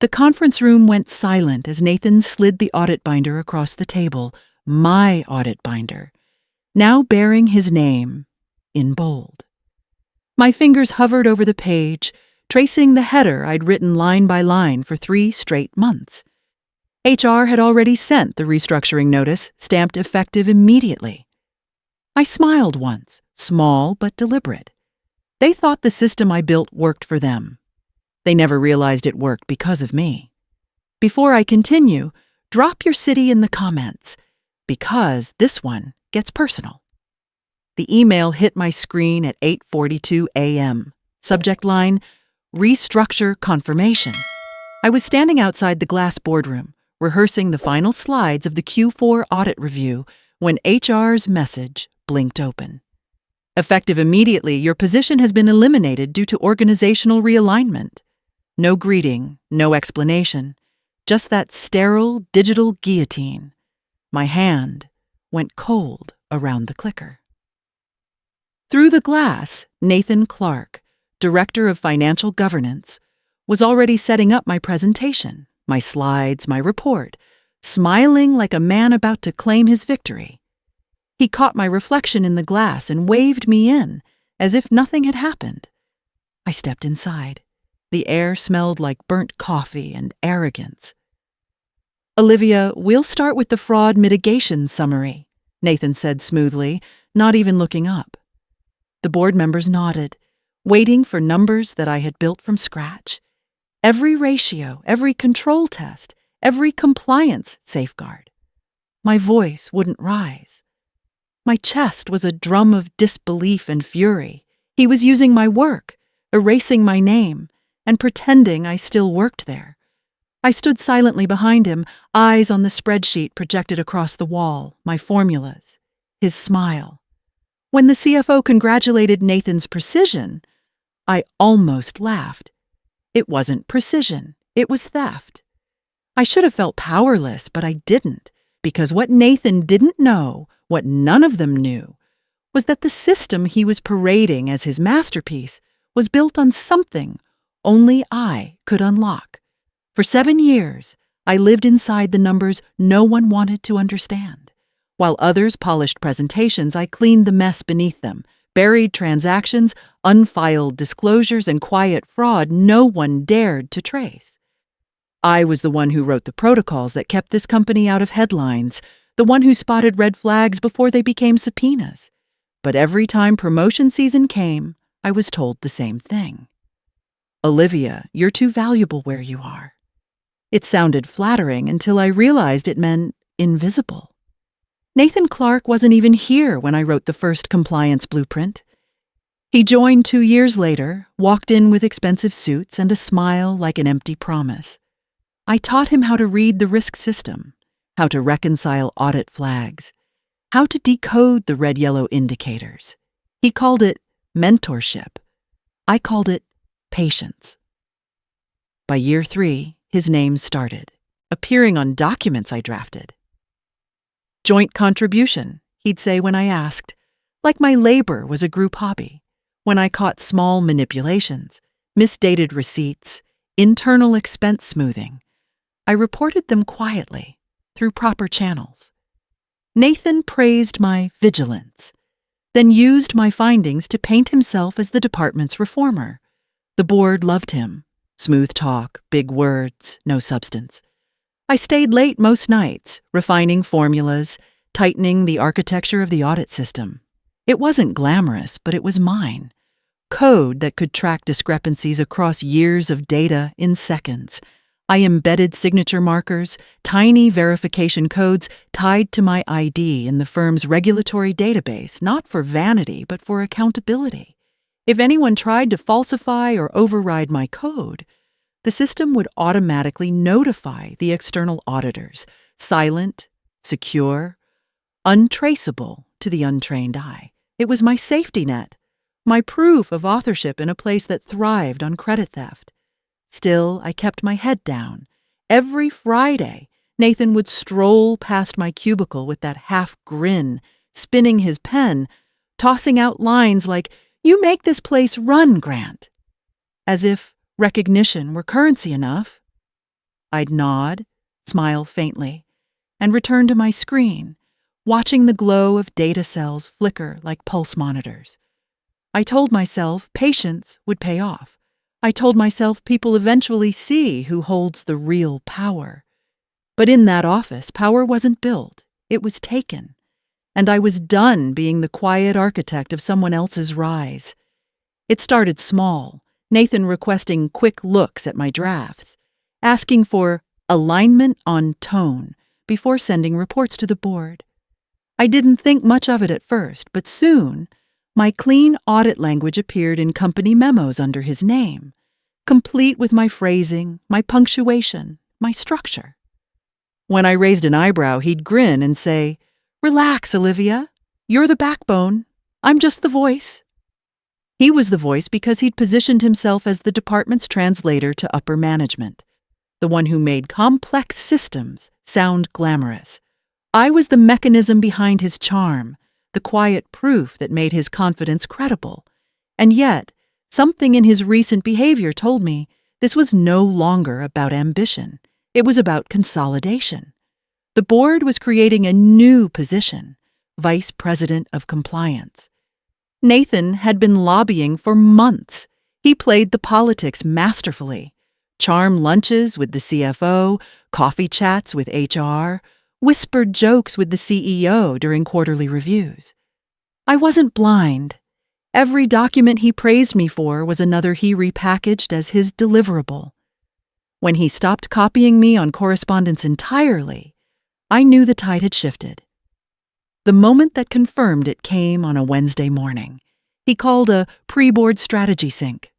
The conference room went silent as Nathan slid the audit binder across the table, my audit binder, now bearing his name in bold. My fingers hovered over the page, tracing the header I'd written line by line for 3 straight months. HR had already sent the restructuring notice, stamped effective immediately. I smiled once, small but deliberate. They thought the system I built worked for them. They never realized it worked because of me. Before I continue, drop your city in the comments, because this one gets personal. The email hit my screen at 8:42 a.m. Subject line, Restructure Confirmation. I was standing outside the glass boardroom, rehearsing the final slides of the Q4 audit review when HR's message blinked open. Effective immediately, your position has been eliminated due to organizational realignment. No greeting, no explanation, just that sterile digital guillotine. My hand went cold around the clicker. Through the glass, Nathan Clark, Director of Financial Governance, was already setting up my presentation, my slides, my report, smiling like a man about to claim his victory. He caught my reflection in the glass and waved me in, as if nothing had happened. I stepped inside. The air smelled like burnt coffee and arrogance. Olivia, we'll start with the fraud mitigation summary, Nathan said smoothly, not even looking up. The board members nodded, waiting for numbers that I had built from scratch. Every ratio, every control test, every compliance safeguard. My voice wouldn't rise. My chest was a drum of disbelief and fury. He was using my work, erasing my name, and pretending I still worked there. I stood silently behind him, eyes on the spreadsheet projected across the wall, my formulas, his smile. When the CFO congratulated Nathan's precision, I almost laughed. It wasn't precision, it was theft. I should have felt powerless, but I didn't, because what Nathan didn't know, what none of them knew, was that the system he was parading as his masterpiece was built on something only I could unlock. For 7 years, I lived inside the numbers no one wanted to understand. While others polished presentations, I cleaned the mess beneath them, buried transactions, unfiled disclosures, and quiet fraud no one dared to trace. I was the one who wrote the protocols that kept this company out of headlines, the one who spotted red flags before they became subpoenas. But every time promotion season came, I was told the same thing. Olivia, you're too valuable where you are. It sounded flattering until I realized it meant invisible. Nathan Clark wasn't even here when I wrote the first compliance blueprint. He joined 2 years later, walked in with expensive suits and a smile like an empty promise. I taught him how to read the risk system, how to reconcile audit flags, how to decode the red-yellow indicators. He called it mentorship. I called it patience. By year 3, his name started, appearing on documents I drafted. Joint contribution, he'd say when I asked, like my labor was a group hobby. When I caught small manipulations, misdated receipts, internal expense smoothing, I reported them quietly, through proper channels. Nathan praised my vigilance, then used my findings to paint himself as the department's reformer. The board loved him. Smooth talk, big words, no substance. I stayed late most nights, refining formulas, tightening the architecture of the audit system. It wasn't glamorous, but it was mine. Code that could track discrepancies across years of data in seconds. I embedded signature markers, tiny verification codes tied to my ID in the firm's regulatory database, not for vanity, but for accountability. If anyone tried to falsify or override my code, the system would automatically notify the external auditors, silent, secure, untraceable to the untrained eye. It was my safety net, my proof of authorship in a place that thrived on credit theft. Still, I kept my head down. Every Friday, Nathan would stroll past my cubicle with that half grin, spinning his pen, tossing out lines like, "You make this place run, Grant," as if recognition were currency enough. I'd nod, smile faintly, and return to my screen, watching the glow of data cells flicker like pulse monitors. I told myself patience would pay off. I told myself people eventually see who holds the real power. But in that office, power wasn't built, it was taken. And I was done being the quiet architect of someone else's rise. It started small, Nathan requesting quick looks at my drafts, asking for alignment on tone before sending reports to the board. I didn't think much of it at first, but soon, my clean audit language appeared in company memos under his name, complete with my phrasing, my punctuation, my structure. When I raised an eyebrow, he'd grin and say, "Relax, Olivia. You're the backbone. I'm just the voice." He was the voice because he'd positioned himself as the department's translator to upper management, the one who made complex systems sound glamorous. I was the mechanism behind his charm, the quiet proof that made his confidence credible. And yet, something in his recent behavior told me this was no longer about ambition. It was about consolidation. The board was creating a new position, Vice President of Compliance. Nathan had been lobbying for months. He played the politics masterfully. Charm lunches with the CFO, coffee chats with HR, whispered jokes with the CEO during quarterly reviews. I wasn't blind. Every document he praised me for was another he repackaged as his deliverable. When he stopped copying me on correspondence entirely, I knew the tide had shifted. The moment that confirmed it came on a Wednesday morning. He called a pre-board strategy sync.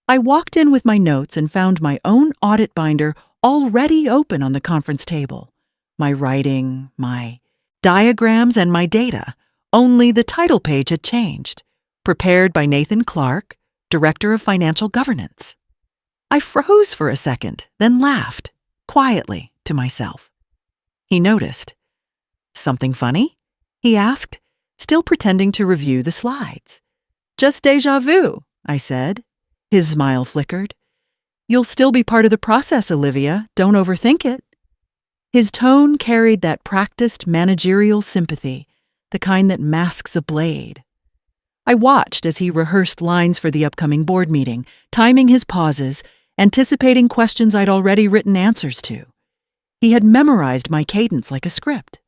I walked in with my notes and found my own audit binder already open on the conference table. My writing, my diagrams, and my data. Only the title page had changed. Prepared by Nathan Clark, Director of Financial Governance. I froze for a second, then laughed, quietly, to myself. He noticed. "Something funny?" he asked, still pretending to review the slides. "Just déjà vu," I said. His smile flickered. "You'll still be part of the process, Olivia. Don't overthink it." His tone carried that practiced managerial sympathy, the kind that masks a blade. I watched as he rehearsed lines for the upcoming board meeting, timing his pauses, anticipating questions I'd already written answers to. He had memorized my cadence like a script.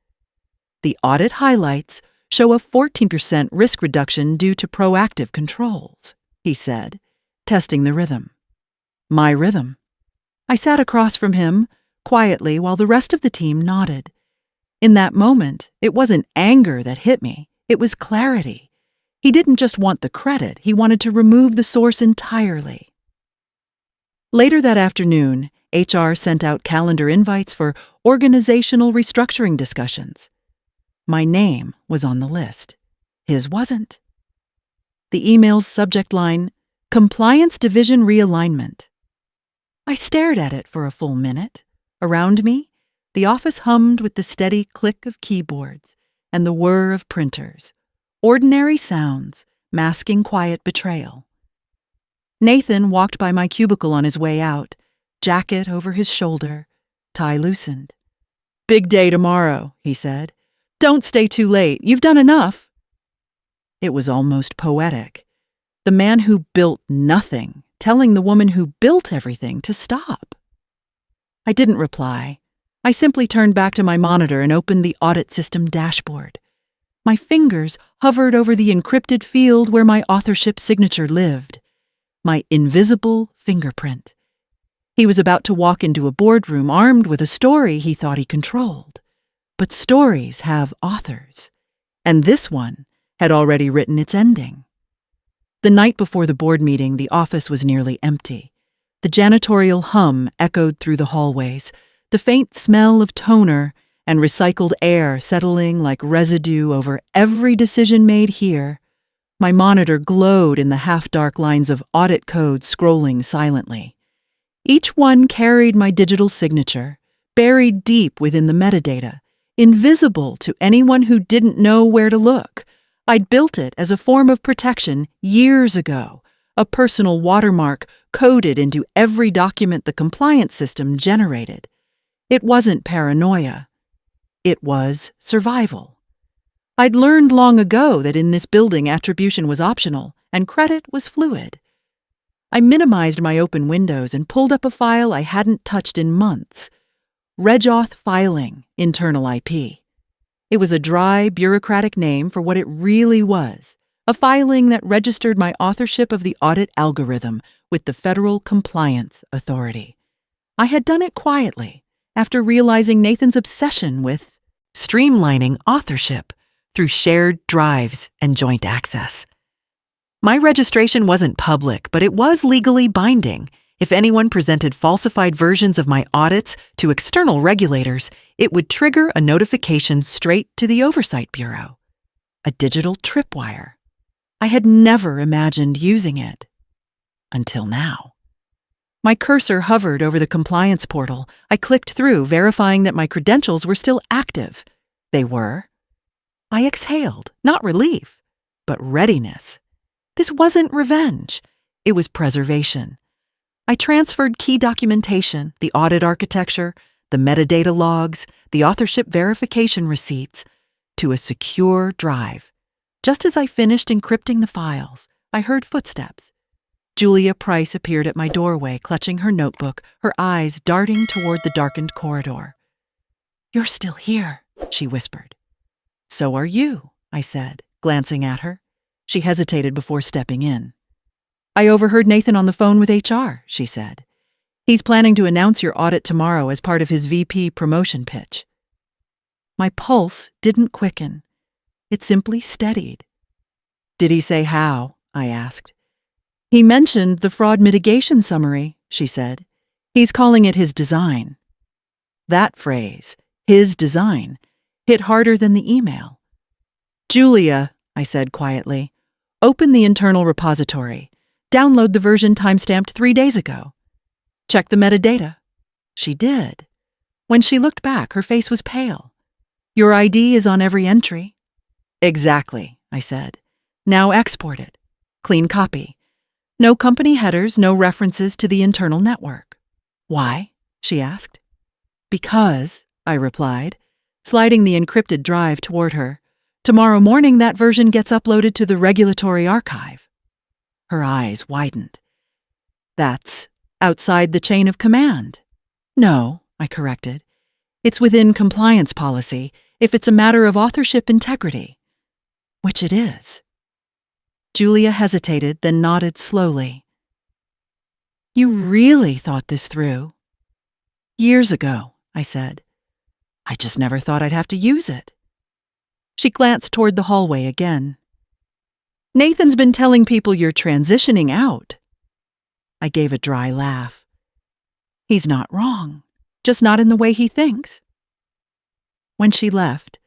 "The audit highlights show a 14% risk reduction due to proactive controls," he said, testing the rhythm. My rhythm. I sat across from him, quietly, while the rest of the team nodded. In that moment, it wasn't anger that hit me, it was clarity. He didn't just want the credit, he wanted to remove the source entirely. Later that afternoon, HR sent out calendar invites for organizational restructuring discussions. My name was on the list. His wasn't. The email's subject line, Compliance Division Realignment. I stared at it for a full minute. Around me, the office hummed with the steady click of keyboards and the whir of printers. Ordinary sounds, masking quiet betrayal. Nathan walked by my cubicle on his way out, jacket over his shoulder, tie loosened. "Big day tomorrow," he said. "Don't stay too late. You've done enough." It was almost poetic. The man who built nothing, telling the woman who built everything to stop. I didn't reply. I simply turned back to my monitor and opened the audit system dashboard. My fingers hovered over the encrypted field where my authorship signature lived. My invisible fingerprint. He was about to walk into a boardroom armed with a story he thought he controlled. But stories have authors, and this one had already written its ending. The night before the board meeting, the office was nearly empty. The janitorial hum echoed through the hallways, the faint smell of toner and recycled air settling like residue over every decision made here. My monitor glowed in the half-dark lines of audit code scrolling silently. Each one carried my digital signature, buried deep within the metadata, invisible to anyone who didn't know where to look. I'd built it as a form of protection years ago, a personal watermark coded into every document the compliance system generated. It wasn't paranoia. It was survival. I'd learned long ago that in this building attribution was optional and credit was fluid. I minimized my open windows and pulled up a file I hadn't touched in months. Regauth Filing, internal IP. It was a dry, bureaucratic name for what it really was, a filing that registered my authorship of the audit algorithm with the Federal Compliance Authority. I had done it quietly, after realizing Nathan's obsession with streamlining authorship through shared drives and joint access. My registration wasn't public, but it was legally binding. If anyone presented falsified versions of my audits to external regulators, it would trigger a notification straight to the Oversight Bureau. A digital tripwire. I had never imagined using it. Until now. My cursor hovered over the compliance portal. I clicked through, verifying that my credentials were still active. They were. I exhaled, not relief, but readiness. This wasn't revenge. It was preservation. I transferred key documentation, the audit architecture, the metadata logs, the authorship verification receipts, to a secure drive. Just as I finished encrypting the files, I heard footsteps. Julia Price appeared at my doorway, clutching her notebook, her eyes darting toward the darkened corridor. "You're still here," she whispered. "So are you," I said, glancing at her. She hesitated before stepping in. "I overheard Nathan on the phone with HR," she said. "He's planning to announce your audit tomorrow as part of his VP promotion pitch." My pulse didn't quicken. It simply steadied. "Did he say how?" I asked. "He mentioned the fraud mitigation summary," she said. "He's calling it his design." That phrase, his design, hit harder than the email. "Julia," I said quietly, "open the internal repository. Download the version timestamped 3 days ago. Check the metadata." She did. When she looked back, her face was pale. "Your ID is on every entry." "Exactly," I said. "Now export it. Clean copy. No company headers, no references to the internal network." "Why?" she asked. "Because," I replied, sliding the encrypted drive toward her, "tomorrow morning that version gets uploaded to the regulatory archive." Her eyes widened. "That's outside the chain of command." "No," I corrected. "It's within compliance policy if it's a matter of authorship integrity." "Which it is." Julia hesitated, then nodded slowly. "You really thought this through?" "Years ago," I said. "I just never thought I'd have to use it." She glanced toward the hallway again. "Nathan's been telling people you're transitioning out." I gave a dry laugh. "He's not wrong, just not in the way he thinks." When she left,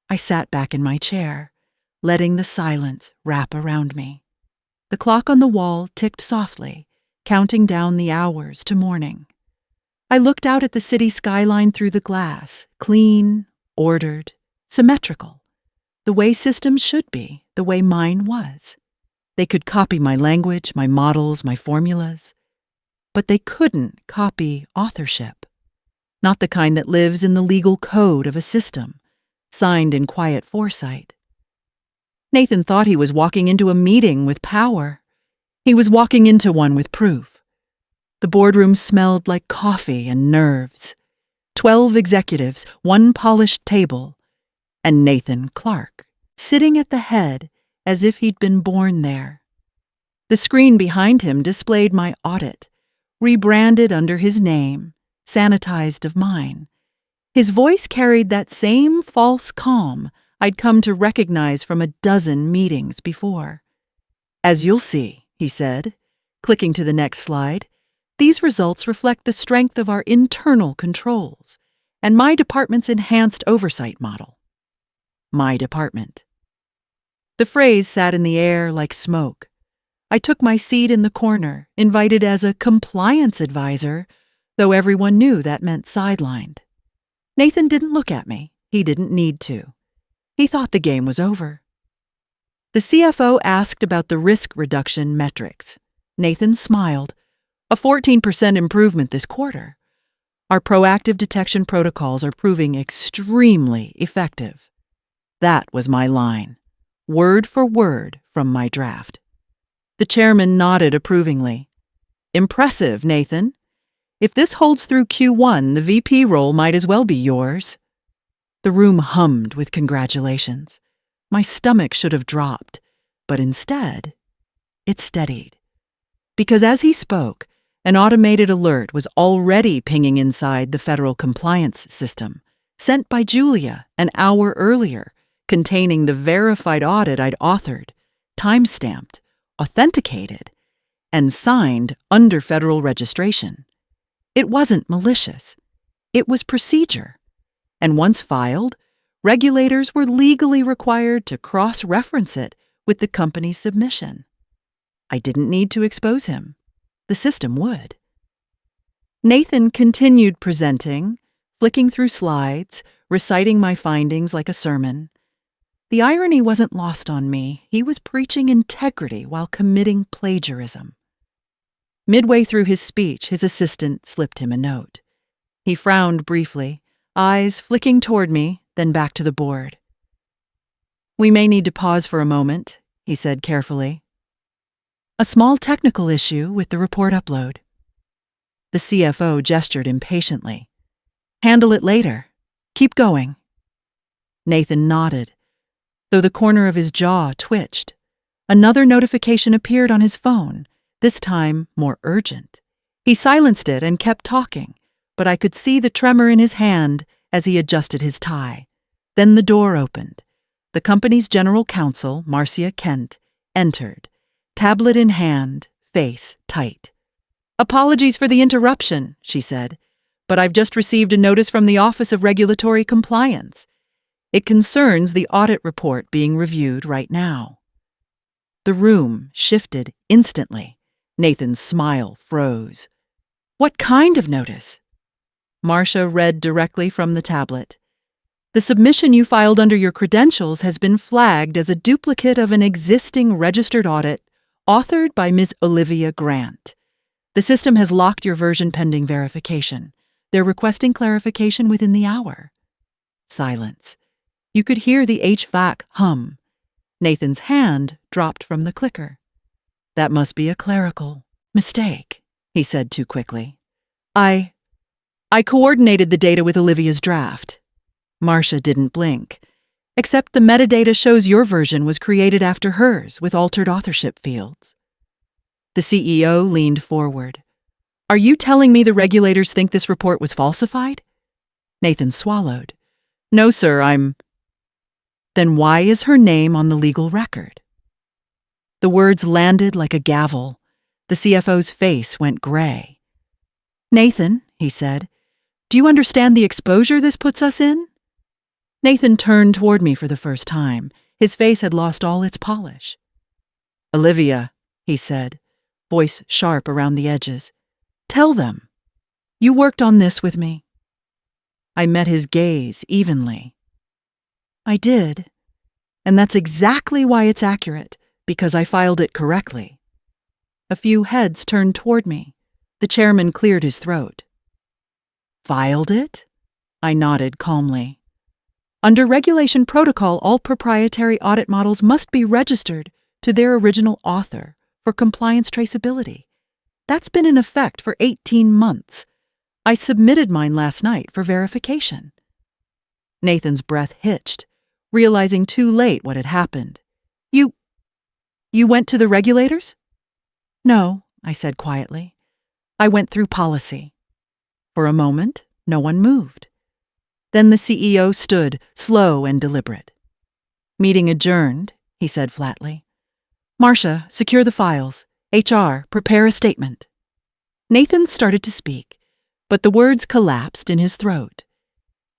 I sat back in my chair, letting the silence wrap around me. The clock on the wall ticked softly, counting down the hours to morning. I looked out at the city skyline through the glass, clean, ordered, symmetrical. The way systems should be, the way mine was. They could copy my language, my models, my formulas. But they couldn't copy authorship. Not the kind that lives in the legal code of a system, signed in quiet foresight. Nathan thought he was walking into a meeting with power. He was walking into one with proof. The boardroom smelled like coffee and nerves. 12 executives, one polished table, and Nathan Clark, sitting at the head as if he'd been born there. The screen behind him displayed my audit, rebranded under his name, sanitized of mine. His voice carried that same false calm I'd come to recognize from a dozen meetings before. "As you'll see," he said, clicking to the next slide, "these results reflect the strength of our internal controls and my department's enhanced oversight model." My department. The phrase sat in the air like smoke. I took my seat in the corner, invited as a compliance advisor, though everyone knew that meant sidelined. Nathan didn't look at me. He didn't need to. He thought the game was over. The CFO asked about the risk reduction metrics. Nathan smiled. A 14% improvement this quarter. Our proactive detection protocols are proving extremely effective. That was my line, word for word from my draft. The chairman nodded approvingly. Impressive, Nathan. If this holds through Q1, the VP role might as well be yours. The room hummed with congratulations. My stomach should have dropped, but instead, it steadied. Because as he spoke, an automated alert was already pinging inside the federal compliance system, sent by Julia an hour earlier, containing the verified audit I'd authored, time-stamped, authenticated, and signed under federal registration. It wasn't malicious. It was procedure. And once filed, regulators were legally required to cross-reference it with the company's submission. I didn't need to expose him. The system would. Nathan continued presenting, flicking through slides, reciting my findings like a sermon. The irony wasn't lost on me. He was preaching integrity while committing plagiarism. Midway through his speech, his assistant slipped him a note. He frowned briefly, eyes flicking toward me, then back to the board. We may need to pause for a moment, he said carefully. A small technical issue with the report upload. The CFO gestured impatiently. Handle it later. Keep going. Nathan nodded, though the corner of his jaw twitched. Another notification appeared on his phone, this time more urgent. He silenced it and kept talking, but I could see the tremor in his hand as he adjusted his tie. Then the door opened. The company's general counsel, Marcia Kent, entered, tablet in hand, face tight. Apologies for the interruption, she said, but I've just received a notice from the Office of Regulatory Compliance. It concerns the audit report being reviewed right now. The room shifted instantly. Nathan's smile froze. What kind of notice? Marcia read directly from the tablet. The submission you filed under your credentials has been flagged as a duplicate of an existing registered audit authored by Ms. Olivia Grant. The system has locked your version pending verification. They're requesting clarification within the hour. Silence. You could hear the HVAC hum. Nathan's hand dropped from the clicker. That must be a clerical mistake, he said too quickly. I coordinated the data with Olivia's draft. Marcia didn't blink. Except the metadata shows your version was created after hers with altered authorship fields. The CEO leaned forward. Are you telling me the regulators think this report was falsified? Nathan swallowed. No, sir, Then why is her name on the legal record? The words landed like a gavel. The CFO's face went gray. Nathan, he said, do you understand the exposure this puts us in? Nathan turned toward me for the first time. His face had lost all its polish. Olivia, he said, voice sharp around the edges, tell them. You worked on this with me. I met his gaze evenly. I did, and that's exactly why it's accurate, because I filed it correctly. A few heads turned toward me. The chairman cleared his throat. Filed it? I nodded calmly. Under regulation protocol, all proprietary audit models must be registered to their original author for compliance traceability. That's been in effect for 18 months. I submitted mine last night for verification. Nathan's breath hitched, realizing too late what had happened. You went to the regulators? No, I said quietly. I went through policy. For a moment, no one moved. Then the CEO stood, slow and deliberate. Meeting adjourned, he said flatly. Marcia, secure the files. HR, prepare a statement. Nathan started to speak, but the words collapsed in his throat.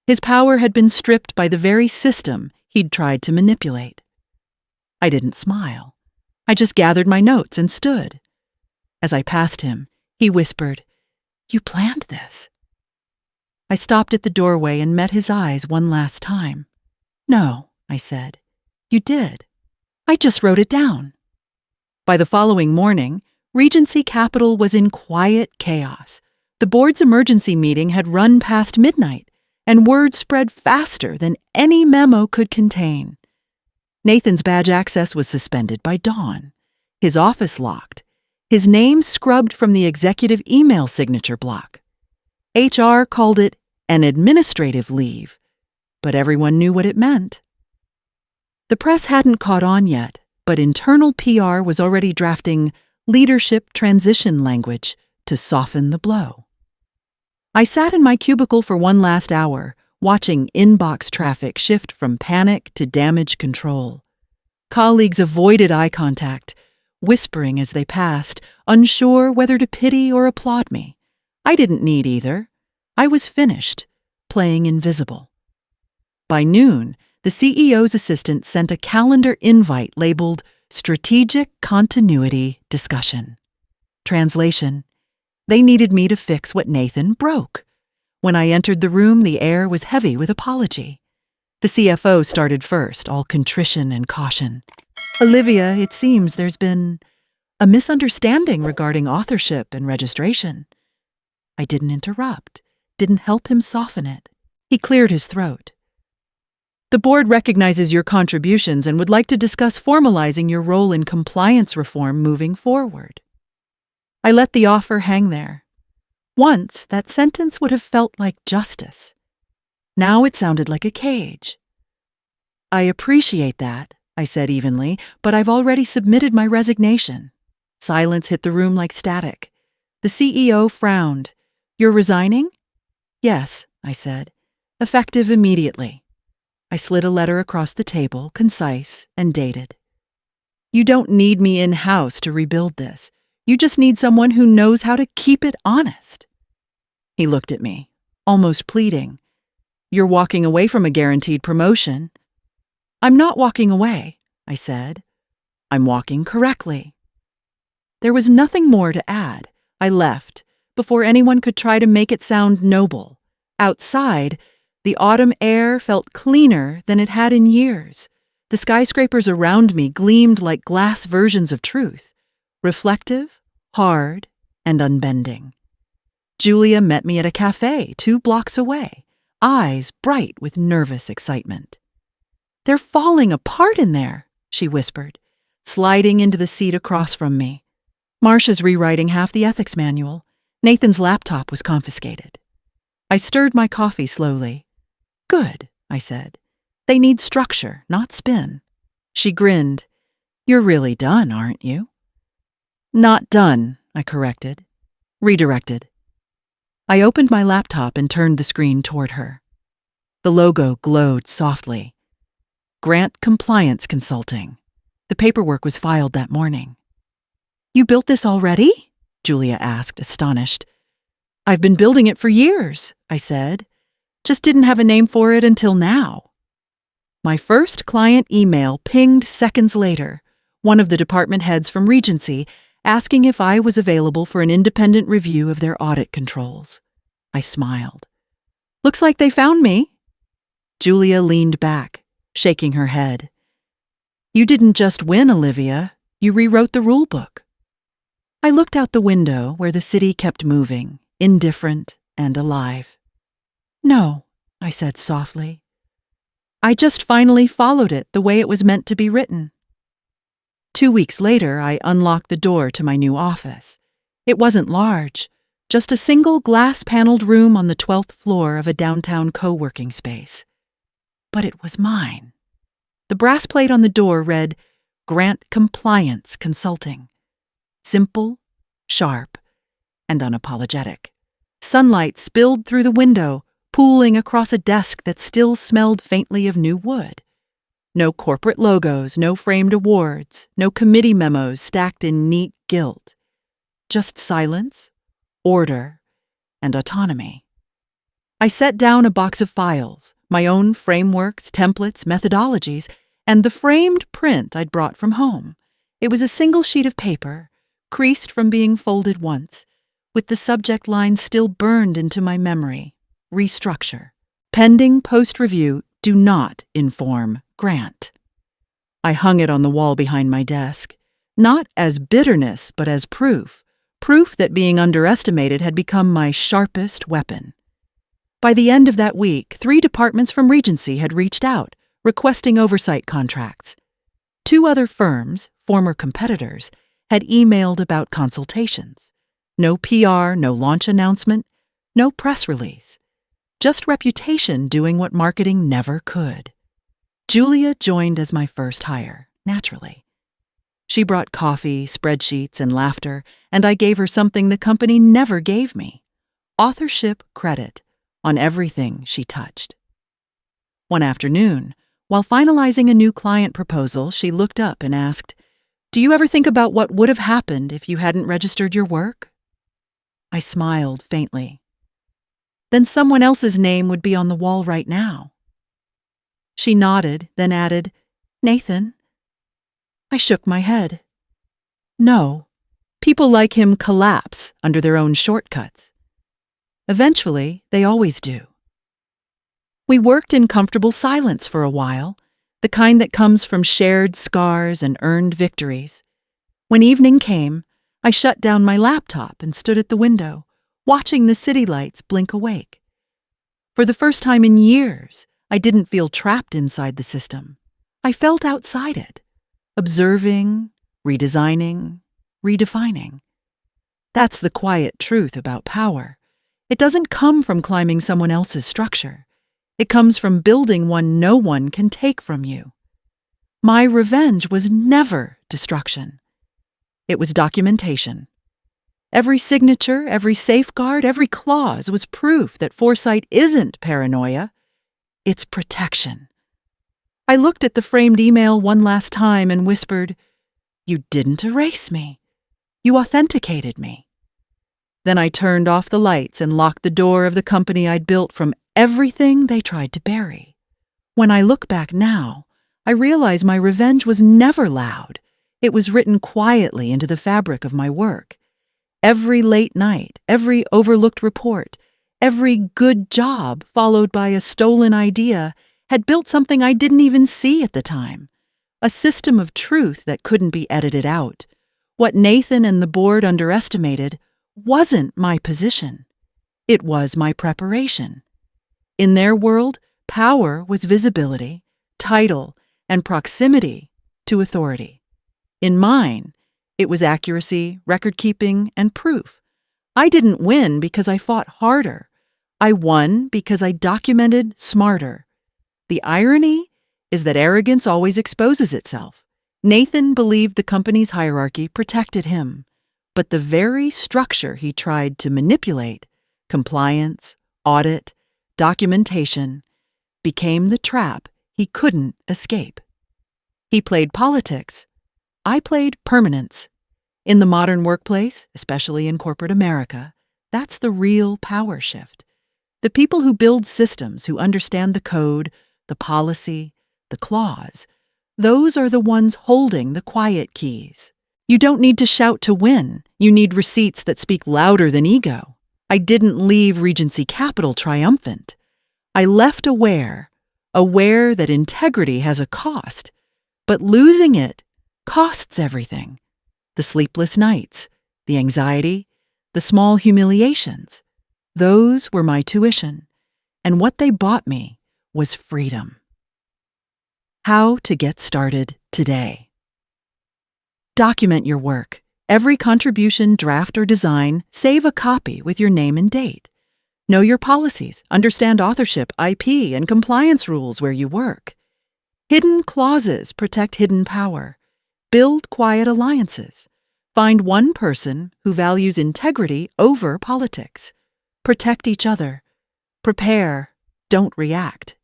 His power had been stripped by the very system he'd tried to manipulate. I didn't smile. I just gathered my notes and stood. As I passed him, he whispered, You planned this. I stopped at the doorway and met his eyes one last time. No, I said. You did. I just wrote it down. By the following morning, Regency Capital was in quiet chaos. The board's emergency meeting had run past midnight, and word spread faster than any memo could contain. Nathan's badge access was suspended by dawn, his office locked, his name scrubbed from the executive email signature block. HR called it an administrative leave, but everyone knew what it meant. The press hadn't caught on yet, but internal PR was already drafting leadership transition language to soften the blow. I sat in my cubicle for one last hour, watching inbox traffic shift from panic to damage control. Colleagues avoided eye contact, whispering as they passed, unsure whether to pity or applaud me. I didn't need either. I was finished, playing invisible. By noon, the CEO's assistant sent a calendar invite labeled Strategic Continuity Discussion. Translation: they needed me to fix what Nathan broke. When I entered the room, the air was heavy with apology. The CFO started first, all contrition and caution. "Olivia, it seems there's been a misunderstanding regarding authorship and registration." I didn't interrupt, didn't help him soften it. He cleared his throat. "The board recognizes your contributions and would like to discuss formalizing your role in compliance reform moving forward." I let the offer hang there. Once, that sentence would have felt like justice. Now it sounded like a cage. "I appreciate that," I said evenly, "but I've already submitted my resignation." Silence hit the room like static. The CEO frowned. "You're resigning?" "Yes," I said. "Effective immediately." I slid a letter across the table, concise and dated. "You don't need me in-house to rebuild this. You just need someone who knows how to keep it honest." He looked at me, almost pleading. "You're walking away from a guaranteed promotion." "I'm not walking away," I said. "I'm walking correctly." There was nothing more to add. I left, before anyone could try to make it sound noble. Outside, the autumn air felt cleaner than it had in years. The skyscrapers around me gleamed like glass versions of truth, reflective, hard, and unbending. Julia met me at a cafe 2 blocks away, eyes bright with nervous excitement. "They're falling apart in there," she whispered, sliding into the seat across from me. "Marcia's rewriting half the ethics manual. Nathan's laptop was confiscated." I stirred my coffee slowly. "Good," I said. "They need structure, not spin." She grinned. "You're really done, aren't you?" "Not done," I corrected. "Redirected." I opened my laptop and turned the screen toward her. The logo glowed softly. Grant Compliance Consulting. The paperwork was filed that morning. "You built this already?" Julia asked, astonished. "I've been building it for years," I said. "Just didn't have a name for it until now." My first client email pinged seconds later, one of the department heads from Regency asking if I was available for an independent review of their audit controls. I smiled. "Looks like they found me." Julia leaned back, shaking her head. "You didn't just win, Olivia. You rewrote the rule book." I looked out the window where the city kept moving, indifferent and alive. "No," I said softly. "I just finally followed it the way it was meant to be written." 2 weeks later, I unlocked the door to my new office. It wasn't large, just a single glass-paneled room on the 12th floor of a downtown co-working space. But it was mine. The brass plate on the door read, "Grant Compliance Consulting." Simple, sharp, and unapologetic. Sunlight spilled through the window, pooling across a desk that still smelled faintly of new wood. No corporate logos, no framed awards, no committee memos stacked in neat gilt. Just silence, order, and autonomy. I set down a box of files, my own frameworks, templates, methodologies, and the framed print I'd brought from home. It was a single sheet of paper, creased from being folded once, with the subject line still burned into my memory. Restructure. Pending post-review, do not inform Grant. I hung it on the wall behind my desk. not as bitterness, but as proof that being underestimated had become my sharpest weapon. By the end of that week, 3 departments from Regency had reached out, requesting oversight contracts. 2 other firms, former competitors, had emailed about consultations. No PR, no launch announcement, no press release. Just reputation doing what marketing never could. Julia joined as my first hire, naturally. She brought coffee, spreadsheets, and laughter, and I gave her something the company never gave me: authorship credit on everything she touched. One afternoon, while finalizing a new client proposal, she looked up and asked, "Do you ever think about what would have happened if you hadn't registered your work?" I smiled faintly. "Then someone else's name would be on the wall right now." She nodded, then added, "Nathan?" I shook my head. No, people like him collapse under their own shortcuts. Eventually, they always do. We worked in comfortable silence for a while, the kind that comes from shared scars and earned victories. When evening came, I shut down my laptop and stood at the window, watching the city lights blink awake. For the first time in years, I didn't feel trapped inside the system. I felt outside it, observing, redesigning, redefining. That's the quiet truth about power. It doesn't come from climbing someone else's structure. It comes from building one no one can take from you. My revenge was never destruction. It was documentation. Every signature, every safeguard, every clause was proof that foresight isn't paranoia. It's protection. I looked at the framed email one last time and whispered, "You didn't erase me. You authenticated me." Then I turned off the lights and locked the door of the company I'd built from everything they tried to bury. When I look back now, I realize my revenge was never loud. It was written quietly into the fabric of my work. Every late night, every overlooked report, every good job followed by a stolen idea had built something I didn't even see at the time. A system of truth that couldn't be edited out. What Nathan and the board underestimated wasn't my position. It was my preparation. In their world, power was visibility, title, and proximity to authority. In mine, it was accuracy, record-keeping, and proof. I didn't win because I fought harder. I won because I documented smarter. The irony is that arrogance always exposes itself. Nathan believed the company's hierarchy protected him, but the very structure he tried to manipulate, compliance, audit, documentation, became the trap he couldn't escape. He played politics. I played permanence. In the modern workplace, especially in corporate America, that's the real power shift. The people who build systems, who understand the code, the policy, the clause, those are the ones holding the quiet keys. You don't need to shout to win. You need receipts that speak louder than ego. I didn't leave Regency Capital triumphant. I left aware that integrity has a cost, but losing it costs everything. The sleepless nights, the anxiety, the small humiliations, those were my tuition, and what they bought me was freedom. How to get started today. Document your work. Every contribution, draft, or design, save a copy with your name and date. Know your policies, understand authorship, IP, and compliance rules where you work. Hidden clauses protect hidden power. Build quiet alliances. Find one person who values integrity over politics. Protect each other. Prepare, don't react.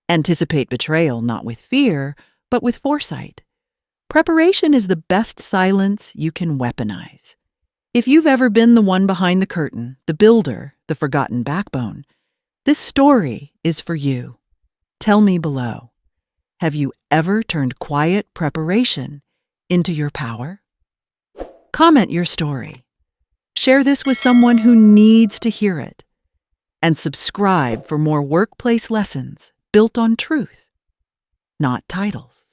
Anticipate betrayal not with fear, but with foresight. Preparation is the best silence you can weaponize. If you've ever been the one behind the curtain, the builder, the forgotten backbone, this story is for you. Tell me below. Have you ever turned quiet preparation into your power? Comment your story. Share this with someone who needs to hear it. And subscribe for more workplace lessons built on truth, not titles.